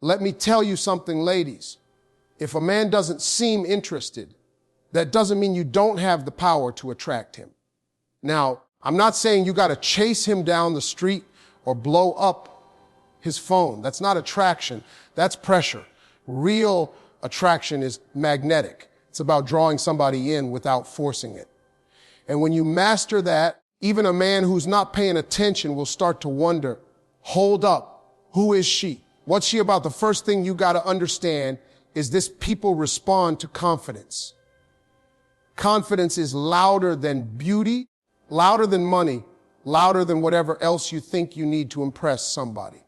Let me tell you something, ladies. If a man doesn't seem interested, that doesn't mean you don't have the power to attract him. Now, I'm not saying you got to chase him down the street or blow up his phone. That's not attraction. That's pressure. Real attraction is magnetic. It's about drawing somebody in without forcing it. And when you master that, even a man who's not paying attention will start to wonder, hold up, who is she? What's she about? The first thing you got to understand is this: people respond to confidence. Confidence is louder than beauty, louder than money, louder than whatever else you think you need to impress somebody.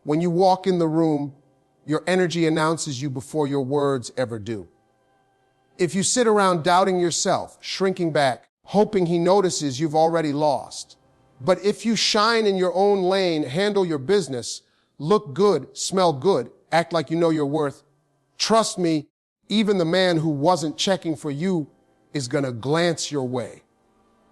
When you walk in the room, your energy announces you before your words ever do. If you sit around doubting yourself, shrinking back, hoping he notices, you've already lost. But if you shine in your own lane, handle your business, look good, smell good, act like you know your worth, trust me, even the man who wasn't checking for you is going to glance your way.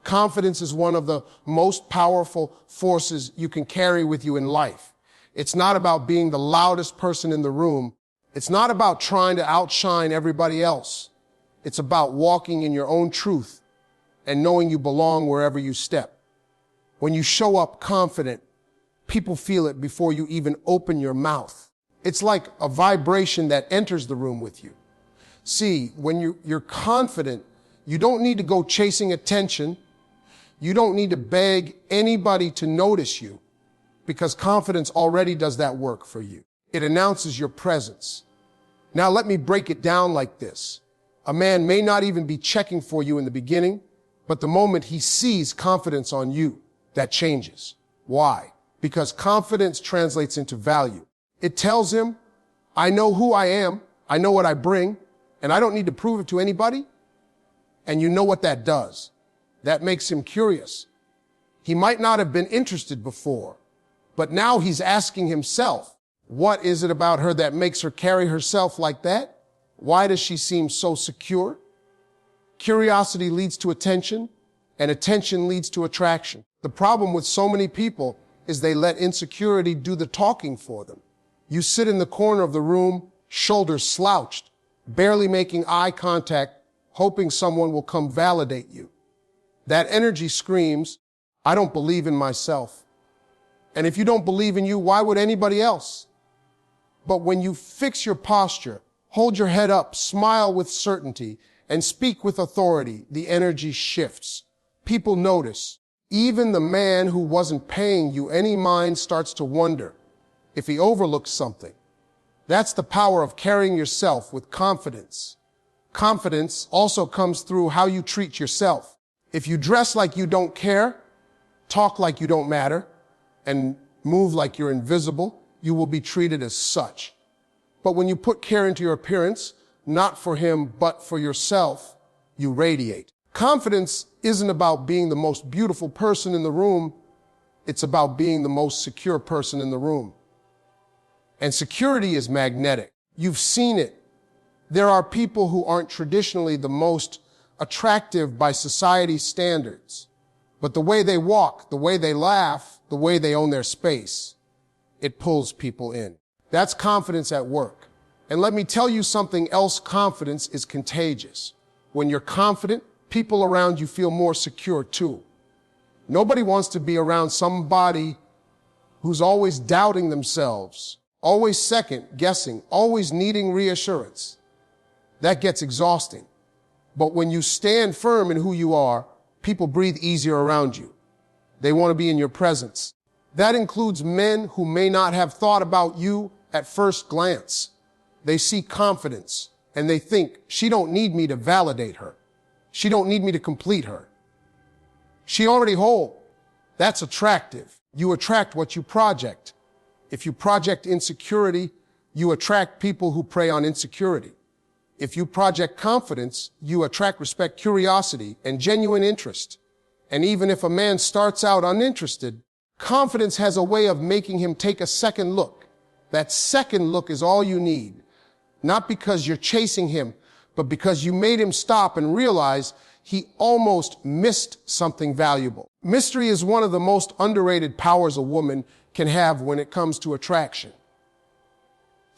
Confidence is one of the most powerful forces you can carry with you in life. It's not about being the loudest person in the room. It's not about trying to outshine everybody else. It's about walking in your own truth and knowing you belong wherever you step. When you show up confident, people feel it before you even open your mouth. It's like a vibration that enters the room with you. See, when you're confident, you don't need to go chasing attention. You don't need to beg anybody to notice you, because confidence already does that work for you. It announces your presence. Now let me break it down like this. A man may not even be checking for you in the beginning, but the moment he sees confidence on you, that changes. Why? Because confidence translates into value. It tells him, I know who I am, I know what I bring, and I don't need to prove it to anybody. And you know what that does? That makes him curious. He might not have been interested before, but now he's asking himself, what is it about her that makes her carry herself like that? Why does she seem so secure? Curiosity leads to attention, and attention leads to attraction. The problem with so many people is they let insecurity do the talking for them. You sit in the corner of the room, shoulders slouched, barely making eye contact, hoping someone will come validate you. That energy screams, I don't believe in myself. And if you don't believe in you, why would anybody else? But when you fix your posture, hold your head up, smile with certainty, and speak with authority, the energy shifts. People notice. Even the man who wasn't paying you any mind starts to wonder if he overlooks something. That's the power of carrying yourself with confidence. Confidence also comes through how you treat yourself. If you dress like you don't care, talk like you don't matter, and move like you're invisible, you will be treated as such. But when you put care into your appearance, not for him, but for yourself, you radiate. Confidence isn't about being the most beautiful person in the room. It's about being the most secure person in the room. And security is magnetic. You've seen it. There are people who aren't traditionally the most attractive by society's standards, but the way they walk, the way they laugh, the way they own their space, it pulls people in. That's confidence at work. And let me tell you something else, confidence is contagious. When you're confident, people around you feel more secure too. Nobody wants to be around somebody who's always doubting themselves, always second guessing, always needing reassurance. That gets exhausting. But when you stand firm in who you are, people breathe easier around you. They want to be in your presence. That includes men who may not have thought about you at first glance. They see confidence and they think, she don't need me to validate her. She don't need me to complete her. She already whole. That's attractive. You attract what you project. If you project insecurity, you attract people who prey on insecurity. If you project confidence, you attract respect, curiosity, and genuine interest. And even if a man starts out uninterested, confidence has a way of making him take a second look. That second look is all you need. Not because you're chasing him, but because you made him stop and realize he almost missed something valuable. Mystery is one of the most underrated powers a woman can have when it comes to attraction.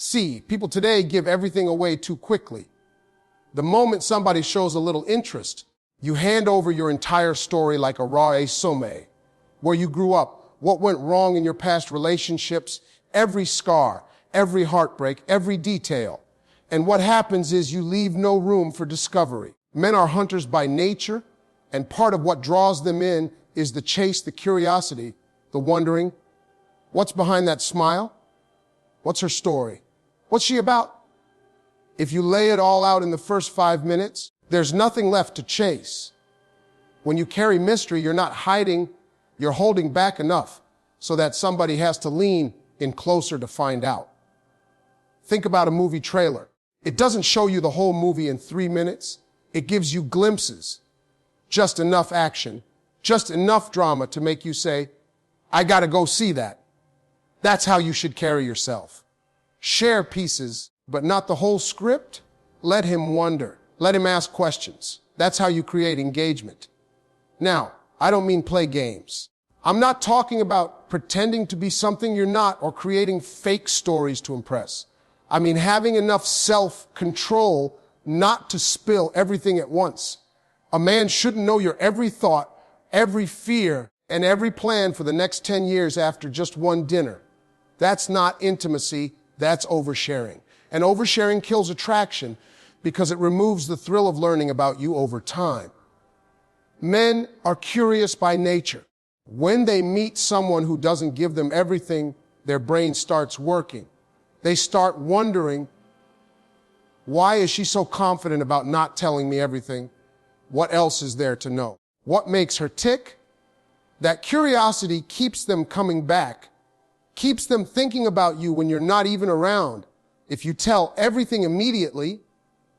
See, people today give everything away too quickly. The moment somebody shows a little interest, you hand over your entire story like a raw resume, where you grew up, what went wrong in your past relationships, every scar, every heartbreak, every detail. And what happens is you leave no room for discovery. Men are hunters by nature, and part of what draws them in is the chase, the curiosity, the wondering. What's behind that smile? What's her story? What's she about? If you lay it all out in the first 5 minutes, there's nothing left to chase. When you carry mystery, you're not hiding, you're holding back enough so that somebody has to lean in closer to find out. Think about a movie trailer. It doesn't show you the whole movie in 3 minutes. It gives you glimpses, just enough action, just enough drama to make you say, I gotta go see that. That's how you should carry yourself. Share pieces, but not the whole script. Let him wonder. Let him ask questions. That's how you create engagement. Now, I don't mean play games. I'm not talking about pretending to be something you're not or creating fake stories to impress. I mean having enough self-control not to spill everything at once. A man shouldn't know your every thought, every fear, and every plan for the next 10 years after just one dinner. That's not intimacy, that's oversharing. And oversharing kills attraction because it removes the thrill of learning about you over time. Men are curious by nature. When they meet someone who doesn't give them everything, their brain starts working. They start wondering, why is she so confident about not telling me everything? What else is there to know? What makes her tick? That curiosity keeps them coming back, keeps them thinking about you when you're not even around. If you tell everything immediately,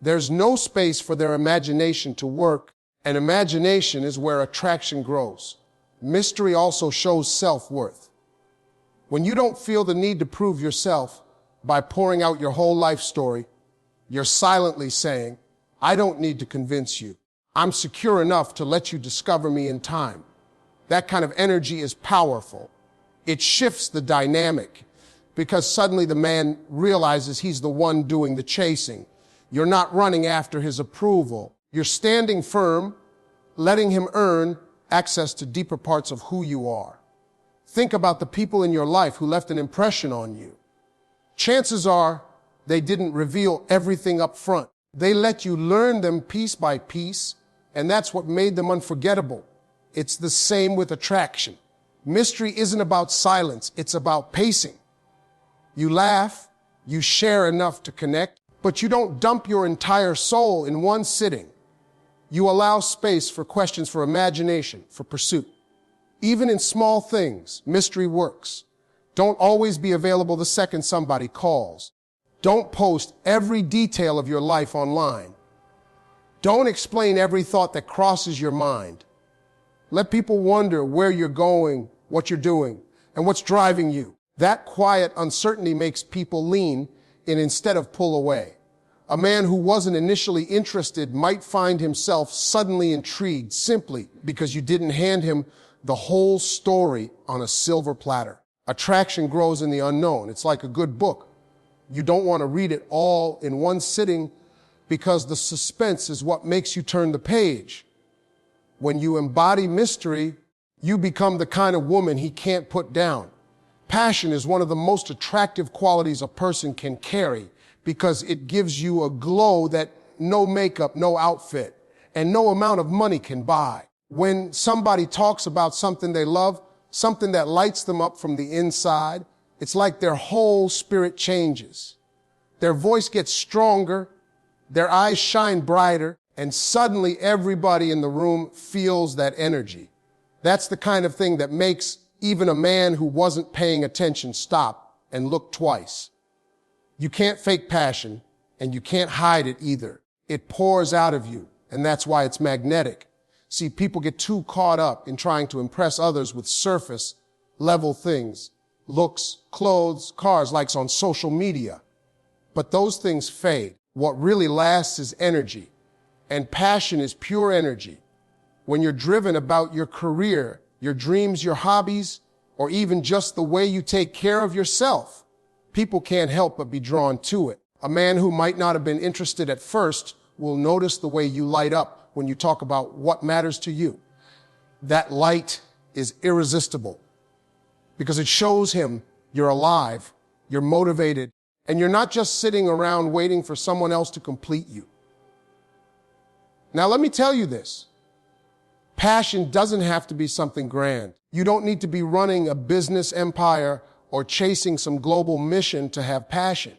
there's no space for their imagination to work, and imagination is where attraction grows. Mystery also shows self-worth. When you don't feel the need to prove yourself by pouring out your whole life story, you're silently saying, I don't need to convince you. I'm secure enough to let you discover me in time. That kind of energy is powerful. It shifts the dynamic because suddenly the man realizes he's the one doing the chasing. You're not running after his approval. You're standing firm, letting him earn access to deeper parts of who you are. Think about the people in your life who left an impression on you. Chances are they didn't reveal everything up front. They let you learn them piece by piece, and that's what made them unforgettable. It's the same with attraction. Mystery isn't about silence, it's about pacing. You laugh, you share enough to connect, but you don't dump your entire soul in one sitting. You allow space for questions, for imagination, for pursuit. Even in small things, mystery works. Don't always be available the second somebody calls. Don't post every detail of your life online. Don't explain every thought that crosses your mind. Let people wonder where you're going, what you're doing, and what's driving you. That quiet uncertainty makes people lean in instead of pull away. A man who wasn't initially interested might find himself suddenly intrigued simply because you didn't hand him the whole story on a silver platter. Attraction grows in the unknown. It's like a good book. You don't want to read it all in one sitting because the suspense is what makes you turn the page. When you embody mystery, you become the kind of woman he can't put down. Passion is one of the most attractive qualities a person can carry because it gives you a glow that no makeup, no outfit, and no amount of money can buy. When somebody talks about something they love, something that lights them up from the inside, it's like their whole spirit changes. Their voice gets stronger, their eyes shine brighter, and suddenly everybody in the room feels that energy. That's the kind of thing that makes even a man who wasn't paying attention stop and look twice. You can't fake passion, and you can't hide it either. It pours out of you, and that's why it's magnetic. See, people get too caught up in trying to impress others with surface-level things, looks, clothes, cars, likes on social media. But those things fade. What really lasts is energy, and passion is pure energy. When you're driven about your career, your dreams, your hobbies, or even just the way you take care of yourself, people can't help but be drawn to it. A man who might not have been interested at first will notice the way you light up when you talk about what matters to you. That light is irresistible because it shows him you're alive, you're motivated, and you're not just sitting around waiting for someone else to complete you. Now, let me tell you this. Passion doesn't have to be something grand. You don't need to be running a business empire or chasing some global mission to have passion.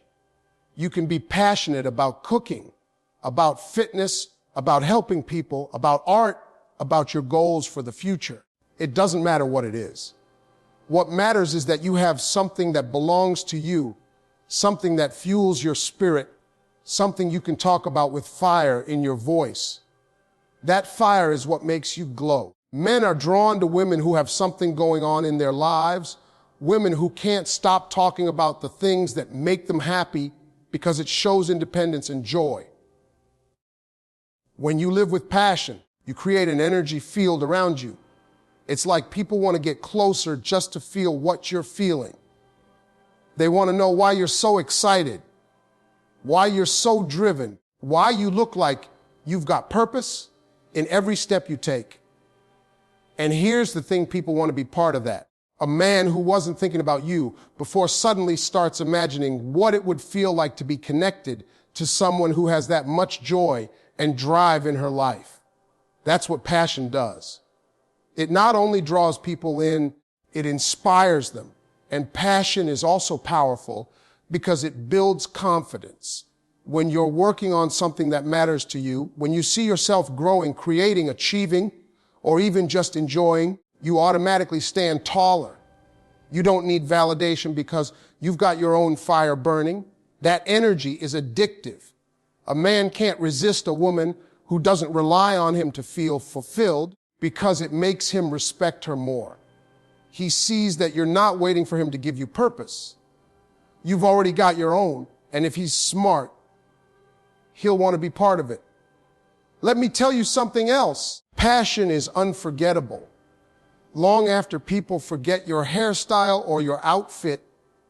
You can be passionate about cooking, about fitness, about helping people, about art, about your goals for the future. It doesn't matter what it is. What matters is that you have something that belongs to you, something that fuels your spirit, something you can talk about with fire in your voice. That fire is what makes you glow. Men are drawn to women who have something going on in their lives, women who can't stop talking about the things that make them happy because it shows independence and joy. When you live with passion, you create an energy field around you. It's like people want to get closer just to feel what you're feeling. They want to know why you're so excited, why you're so driven, why you look like you've got purpose in every step you take. And here's the thing, people want to be part of that. A man who wasn't thinking about you before suddenly starts imagining what it would feel like to be connected to someone who has that much joy and drive in her life. That's what passion does. It not only draws people in, it inspires them. And passion is also powerful because it builds confidence. When you're working on something that matters to you, when you see yourself growing, creating, achieving, or even just enjoying, you automatically stand taller. You don't need validation because you've got your own fire burning. That energy is addictive. A man can't resist a woman who doesn't rely on him to feel fulfilled because it makes him respect her more. He sees that you're not waiting for him to give you purpose. You've already got your own, and if he's smart, he'll want to be part of it. Let me tell you something else. Passion is unforgettable. Long after people forget your hairstyle or your outfit,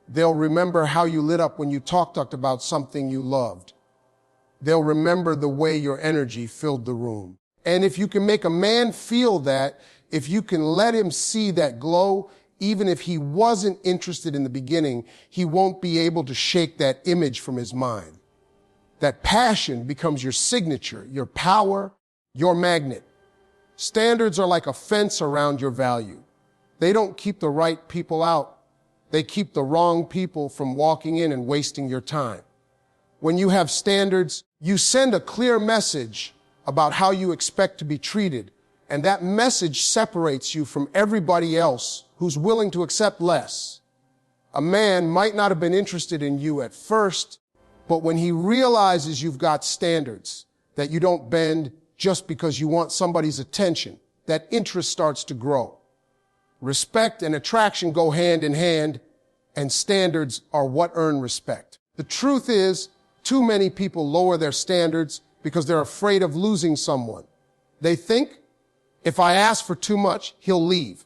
they'll remember how you lit up when you talked about something you loved. They'll remember the way your energy filled the room. And if you can make a man feel that, if you can let him see that glow, even if he wasn't interested in the beginning, he won't be able to shake that image from his mind. That passion becomes your signature, your power, your magnet. Standards are like a fence around your value. They don't keep the right people out. They keep the wrong people from walking in and wasting your time. When you have standards, you send a clear message about how you expect to be treated, and that message separates you from everybody else who's willing to accept less. A man might not have been interested in you at first, but when he realizes you've got standards, that you don't bend just because you want somebody's attention, that interest starts to grow. Respect and attraction go hand in hand, and standards are what earn respect. The truth is, too many people lower their standards because they're afraid of losing someone. They think, if I ask for too much, he'll leave.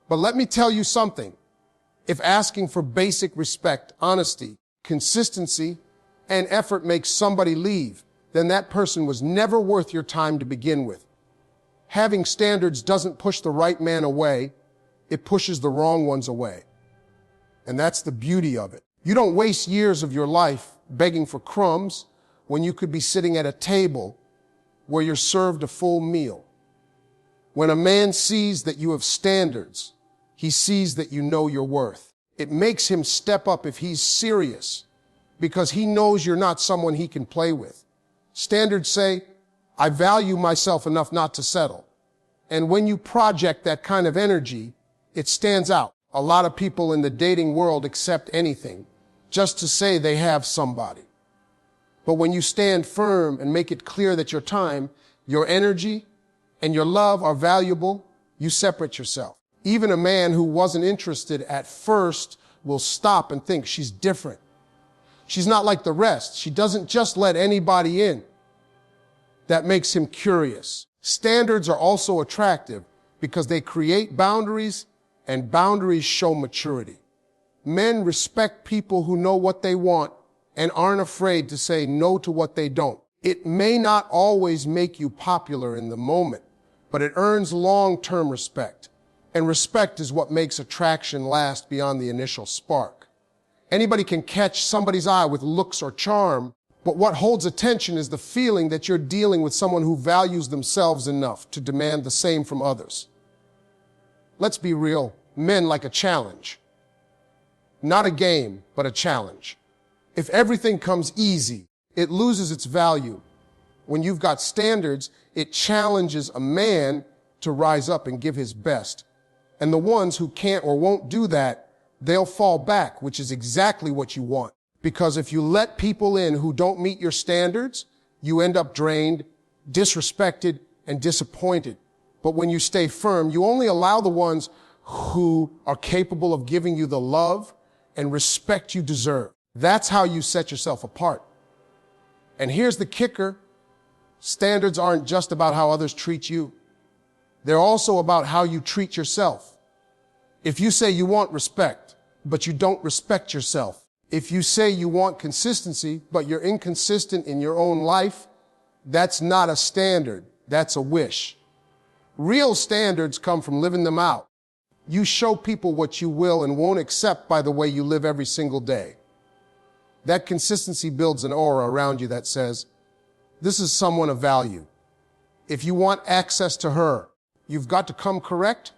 But let me tell you something. If asking for basic respect, honesty, consistency, and effort makes somebody leave, then that person was never worth your time to begin with. Having standards doesn't push the right man away. It pushes the wrong ones away. And that's the beauty of it. You don't waste years of your life begging for crumbs when you could be sitting at a table where you're served a full meal. When a man sees that you have standards, he sees that you know your worth. It makes him step up if he's serious because he knows you're not someone he can play with. Standards say, I value myself enough not to settle. And when you project that kind of energy, it stands out. A lot of people in the dating world accept anything just to say they have somebody. But when you stand firm and make it clear that your time, your energy, and your love are valuable, you separate yourself. Even a man who wasn't interested at first will stop and think she's different. She's not like the rest. She doesn't just let anybody in. That makes him curious. Standards are also attractive because they create boundaries, and boundaries show maturity. Men respect people who know what they want and aren't afraid to say no to what they don't. It may not always make you popular in the moment, but it earns long-term respect. And respect is what makes attraction last beyond the initial spark. Anybody can catch somebody's eye with looks or charm, but what holds attention is the feeling that you're dealing with someone who values themselves enough to demand the same from others. Let's be real, men like a challenge. Not a game, but a challenge. If everything comes easy, it loses its value. When you've got standards, it challenges a man to rise up and give his best. And the ones who can't or won't do that, they'll fall back, which is exactly what you want. Because if you let people in who don't meet your standards, you end up drained, disrespected, and disappointed. But when you stay firm, you only allow the ones who are capable of giving you the love and respect you deserve. That's how you set yourself apart. And here's the kicker. Standards aren't just about how others treat you. They're also about how you treat yourself. If you say you want respect, but you don't respect yourself, if you say you want consistency, but you're inconsistent in your own life, that's not a standard. That's a wish. Real standards come from living them out. You show people what you will and won't accept by the way you live every single day. That consistency builds an aura around you that says, this is someone of value. If you want access to her, you've got to come correct.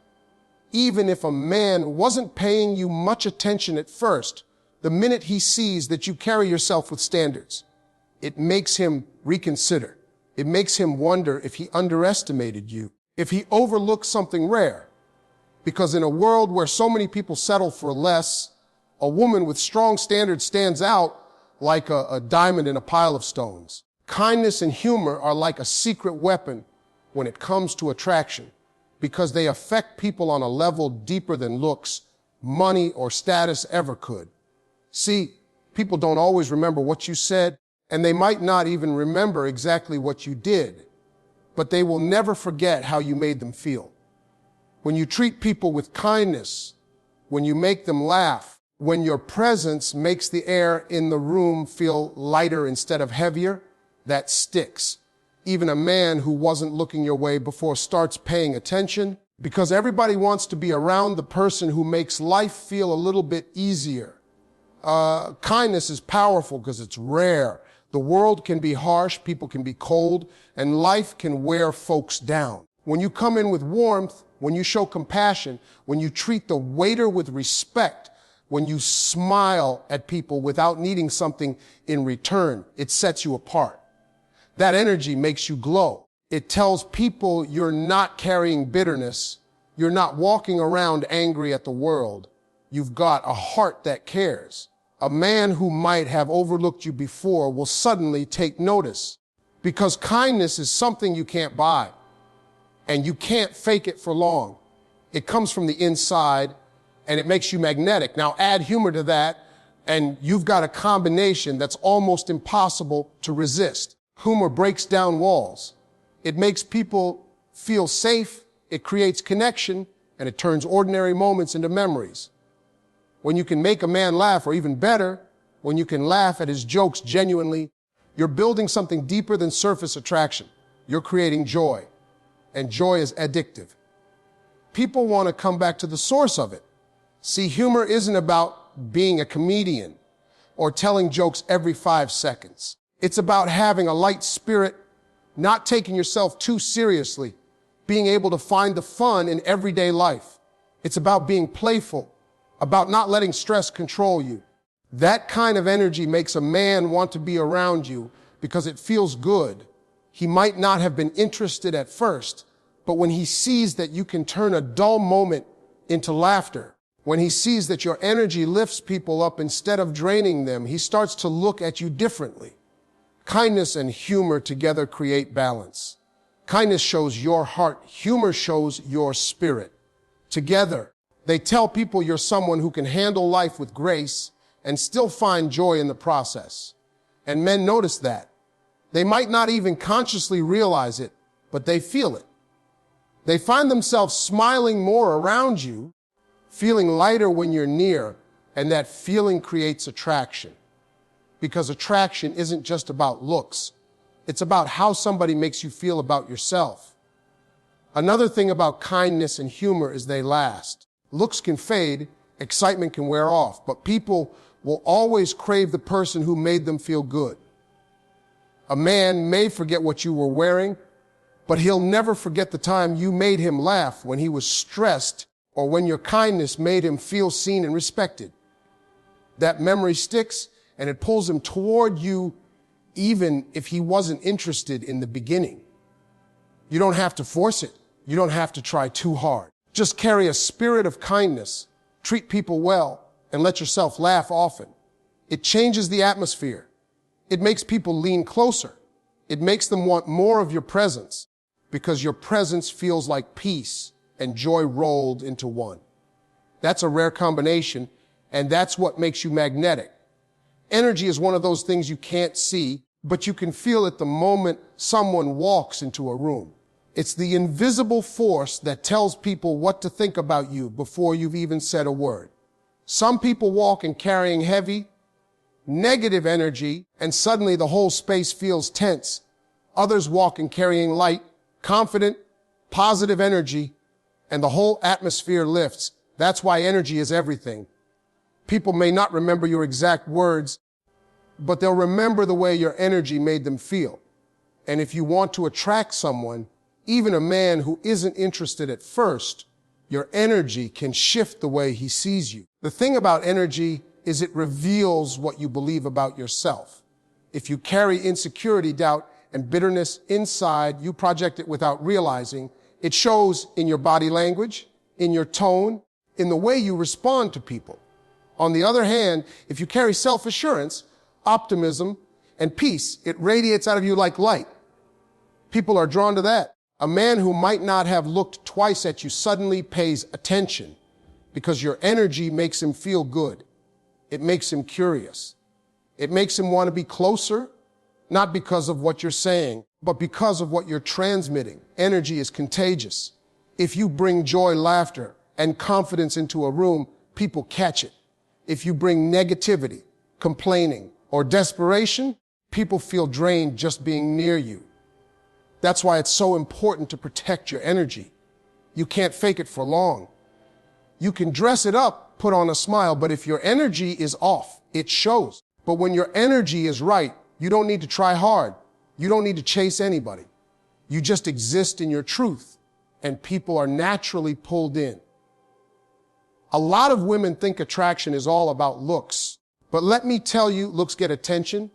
Even if a man wasn't paying you much attention at first, the minute he sees that you carry yourself with standards, it makes him reconsider. It makes him wonder if he underestimated you, if he overlooked something rare. Because in a world where so many people settle for less, a woman with strong standards stands out like a diamond in a pile of stones. Kindness and humor are like a secret weapon when it comes to attraction, because they affect people on a level deeper than looks, money, or status ever could. See, people don't always remember what you said, and they might not even remember exactly what you did, but they will never forget how you made them feel. When you treat people with kindness, when you make them laugh, when your presence makes the air in the room feel lighter instead of heavier, that sticks. Even a man who wasn't looking your way before starts paying attention, because everybody wants to be around the person who makes life feel a little bit easier. Kindness is powerful because it's rare. The world can be harsh, people can be cold, and life can wear folks down. When you come in with warmth, when you show compassion, when you treat the waiter with respect, when you smile at people without needing something in return, it sets you apart. That energy makes you glow. It tells people you're not carrying bitterness. You're not walking around angry at the world. You've got a heart that cares. A man who might have overlooked you before will suddenly take notice, because kindness is something you can't buy, and you can't fake it for long. It comes from the inside, and it makes you magnetic. Now add humor to that, and you've got a combination that's almost impossible to resist. Humor breaks down walls. It makes people feel safe, it creates connection, and it turns ordinary moments into memories. When you can make a man laugh, or even better, when you can laugh at his jokes genuinely, you're building something deeper than surface attraction. You're creating joy, and joy is addictive. People want to come back to the source of it. See, humor isn't about being a comedian or telling jokes every 5 seconds. It's about having a light spirit, not taking yourself too seriously, being able to find the fun in everyday life. It's about being playful, about not letting stress control you. That kind of energy makes a man want to be around you because it feels good. He might not have been interested at first, but when he sees that you can turn a dull moment into laughter, when he sees that your energy lifts people up instead of draining them, he starts to look at you differently. Kindness and humor together create balance. Kindness shows your heart. Humor shows your spirit. Together, they tell people you're someone who can handle life with grace and still find joy in the process. And men notice that. They might not even consciously realize it, but they feel it. They find themselves smiling more around you, feeling lighter when you're near, And that feeling creates attraction. Because attraction isn't just about looks. It's about how somebody makes you feel about yourself. Another thing about kindness and humor is they last. Looks can fade, excitement can wear off, but people will always crave the person who made them feel good. A man may forget what you were wearing, but he'll never forget the time you made him laugh when he was stressed or when your kindness made him feel seen and respected. That memory sticks and it pulls him toward you even if he wasn't interested in the beginning. You don't have to force it. You don't have to try too hard. Just carry a spirit of kindness, treat people well, and let yourself laugh often. It changes the atmosphere. It makes people lean closer. It makes them want more of your presence because your presence feels like peace and joy rolled into one. That's a rare combination, and that's what makes you magnetic. Energy is one of those things you can't see, but you can feel it the moment someone walks into a room. It's the invisible force that tells people what to think about you before you've even said a word. Some people walk in carrying heavy, negative energy, and suddenly the whole space feels tense. Others walk in carrying light, confident, positive energy, and the whole atmosphere lifts. That's why energy is everything. People may not remember your exact words, but they'll remember the way your energy made them feel. And if you want to attract someone, even a man who isn't interested at first, your energy can shift the way he sees you. The thing about energy is it reveals what you believe about yourself. If you carry insecurity, doubt, and bitterness inside, you project it without realizing. It shows in your body language, in your tone, in the way you respond to people. On the other hand, if you carry self-assurance, optimism, and peace, it radiates out of you like light. People are drawn to that. A man who might not have looked twice at you suddenly pays attention because your energy makes him feel good. It makes him curious. It makes him want to be closer, not because of what you're saying, but because of what you're transmitting. Energy is contagious. If you bring joy, laughter, and confidence into a room, people catch it. If you bring negativity, complaining, or desperation, people feel drained just being near you. That's why it's so important to protect your energy. You can't fake it for long. You can dress it up, put on a smile, but if your energy is off, it shows. But when your energy is right, you don't need to try hard. You don't need to chase anybody. You just exist in your truth, and people are naturally pulled in. A lot of women think attraction is all about looks, but let me tell you, looks get attention.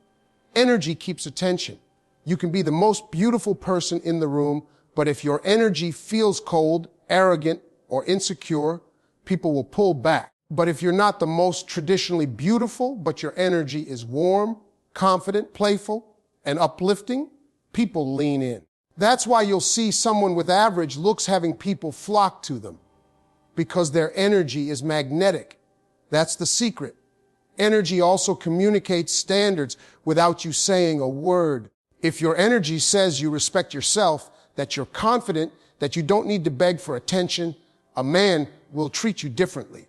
Energy keeps attention. You can be the most beautiful person in the room, but if your energy feels cold, arrogant, or insecure, people will pull back. But if you're not the most traditionally beautiful, but your energy is warm, confident, playful, and uplifting, people lean in. That's why you'll see someone with average looks having people flock to them, because their energy is magnetic. That's the secret. Energy also communicates standards without you saying a word. If your energy says you respect yourself, that you're confident, that you don't need to beg for attention, a man will treat you differently.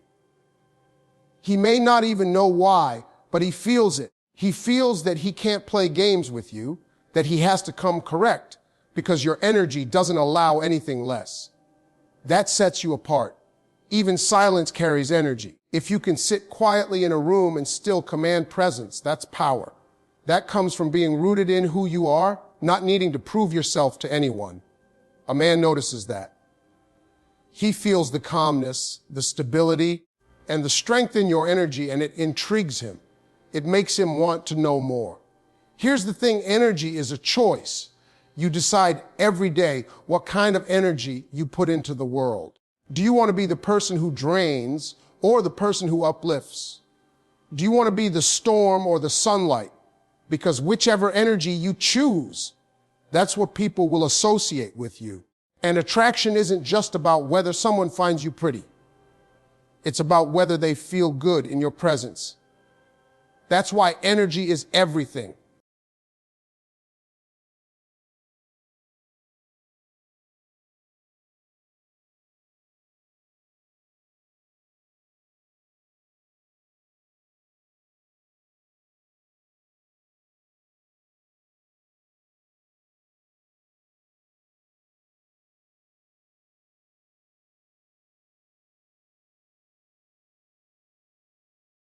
He may not even know why, but he feels it. He feels that he can't play games with you, that he has to come correct, because your energy doesn't allow anything less. That sets you apart. Even silence carries energy. If you can sit quietly in a room and still command presence, that's power. That comes from being rooted in who you are, not needing to prove yourself to anyone. A man notices that. He feels the calmness, the stability, and the strength in your energy, and it intrigues him. It makes him want to know more. Here's the thing, energy is a choice. You decide every day what kind of energy you put into the world. Do you want to be the person who drains or the person who uplifts? Do you want to be the storm or the sunlight? Because whichever energy you choose, that's what people will associate with you. And attraction isn't just about whether someone finds you pretty. It's about whether they feel good in your presence. That's why energy is everything.